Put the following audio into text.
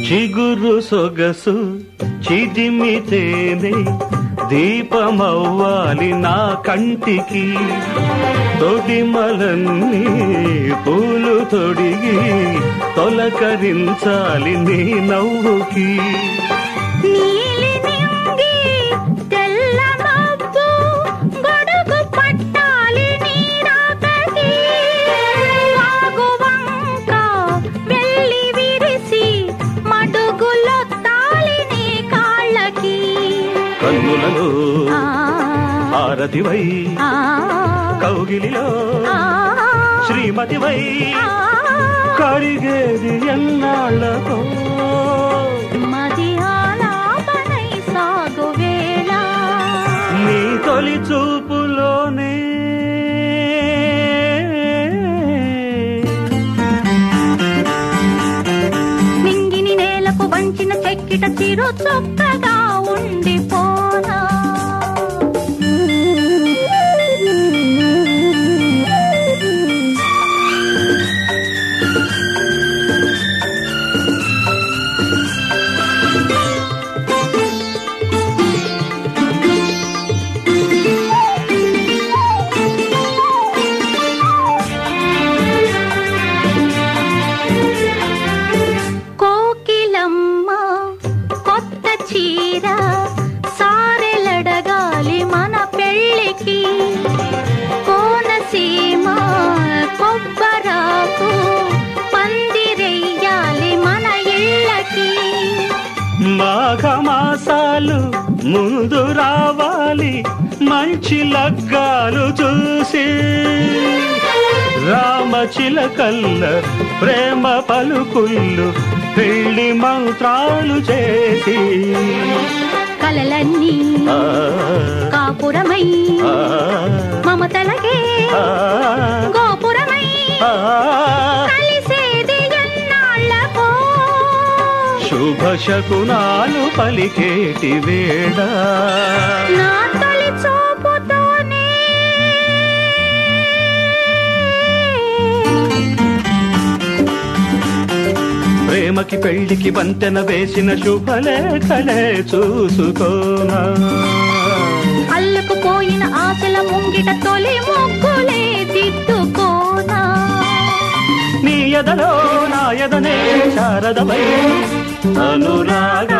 చిగురు సొగసు చిదిమితేనే దీపమవ్వాలి నా కంటికి, తొడిమలన్నీ పూలు తొడిగి తొలకరించాలి నీ నవ్వుకి. కన్నులలో హారతివై కౌగిలిలో శ్రీమతివై కరిగేది ఎన్నాళ్ళతో మది ఆలాపనై సాగు వేళ నీ తొలి చూపులోనే మింగిని నేలకు వంచిన చెక్కిట చిరు చొక్కగా ఉండిపోనా. కోకిలమ్మ కొత్త చీర సారెలడగాలి మన పెళ్ళికి, కోనసీమ కొబ్బరాకు పందిరెయ్యాలి మన ఇళ్ళకి. మాఘమాసాలు ముందు రావాలి మంచి లగ్గాలు చూసి, రామచిలకల్ల ప్రేమ పలుకుళ్ళు పెళ్లి మంత్రాలు చేసి, కలలన్నీ కాపురమై మమతలకే గోపురమై కలిసేది ఎన్నాళ్ళకో. శుభ శకునాలు పలికేటి వేళ నా తొలి చూపుతోనే ప్రేమకి పెళ్లికి వంతెన వేసిన శుభలేఖలే చూసుకోనా. అల్లుకుపోయిన ఆశల ముంగిట తొలి ముగ్గులే దిద్దుకోనా. నీ ఎదలో నా ఎదనే శారదవై అనురాగా